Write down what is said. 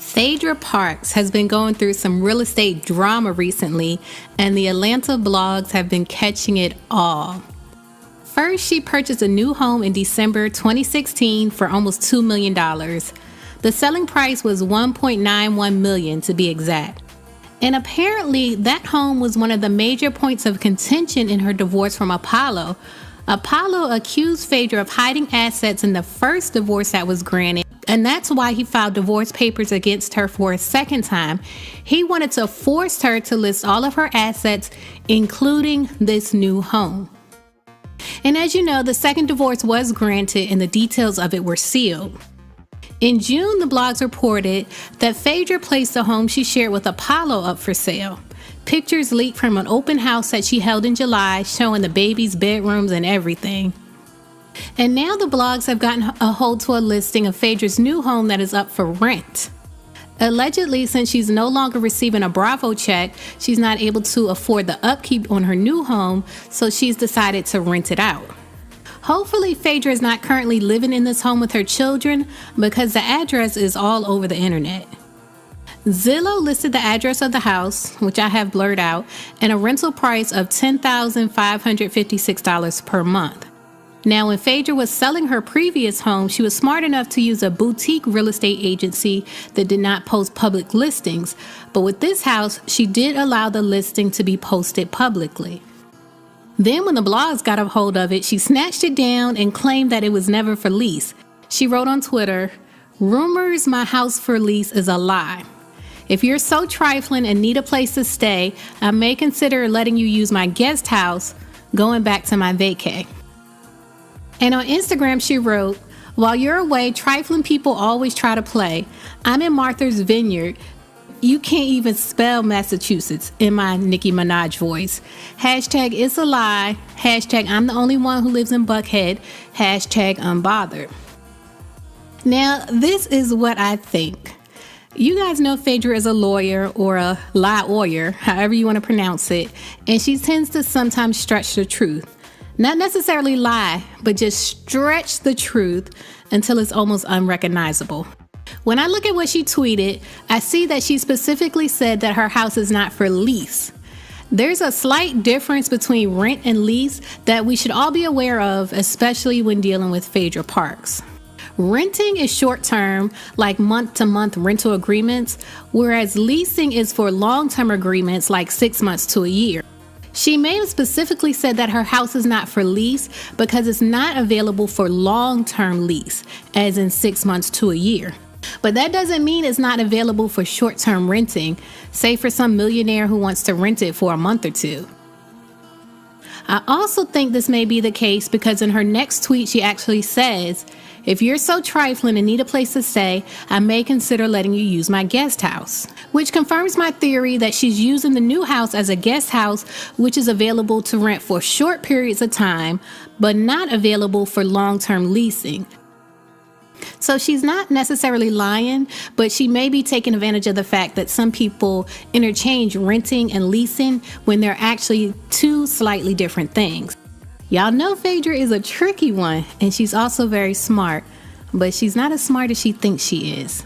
Phaedra Parks has been going through some real estate drama recently, and the Atlanta blogs have been catching it all. First, she purchased a new home in December 2016 for almost $2 million. The selling price was $1.91 million to be exact. And apparently, that home was one of the major points of contention in her divorce from Apollo. Apollo accused Phaedra of hiding assets in the first divorce that was granted, and that's why he filed divorce papers against her for a second time. He wanted to force her to list all of her assets, including this new home. And as you know, the second divorce was granted and the details of it were sealed. In June, the blogs reported that Phaedra placed the home she shared with Apollo up for sale. Pictures leaked from an open house that she held in July, showing the baby's bedrooms and everything. And now the blogs have gotten a hold to a listing of Phaedra's new home that is up for rent. Allegedly, since she's no longer receiving a Bravo check, she's not able to afford the upkeep on her new home, so she's decided to rent it out. Hopefully, Phaedra is not currently living in this home with her children, because the address is all over the internet. Zillow listed the address of the house, which I have blurred out, and a rental price of $10,556 per month. Now, when Phaedra was selling her previous home, she was smart enough to use a boutique real estate agency that did not post public listings. But with this house, she did allow the listing to be posted publicly. Then when the blogs got a hold of it, she snatched it down and claimed that it was never for lease. She wrote on Twitter, "Rumors my house for lease is a lie. If you're so trifling and need a place to stay, I may consider letting you use my guest house, going back to my vacay." And on Instagram, she wrote, "While you're away, trifling people always try to play. I'm in Martha's Vineyard. You can't even spell Massachusetts," in my Nicki Minaj voice. Hashtag it's a lie. Hashtag I'm the only one who lives in Buckhead. Hashtag unbothered. Now, this is what I think. You guys know Phaedra is a lawyer, or a lie-oyer, however you want to pronounce it, and she tends to sometimes stretch the truth. Not necessarily lie, but just stretch the truth until it's almost unrecognizable. When I look at what she tweeted, I see that she specifically said that her house is not for lease. There's a slight difference between rent and lease that we should all be aware of, especially when dealing with Phaedra Parks. Renting is short-term, like month-to-month rental agreements, whereas leasing is for long-term agreements like 6 months to a year. She may have specifically said that her house is not for lease because it's not available for long-term lease, as in 6 months to a year. But that doesn't mean it's not available for short-term renting, say for some millionaire who wants to rent it for a month or two. I also think this may be the case because in her next tweet she actually says, "If you're so trifling and need a place to stay, I may consider letting you use my guest house," which confirms my theory that she's using the new house as a guest house, which is available to rent for short periods of time, but not available for long-term leasing. So she's not necessarily lying, but she may be taking advantage of the fact that some people interchange renting and leasing when they're actually two slightly different things. Y'all know Phaedra is a tricky one, and she's also very smart, but she's not as smart as she thinks she is.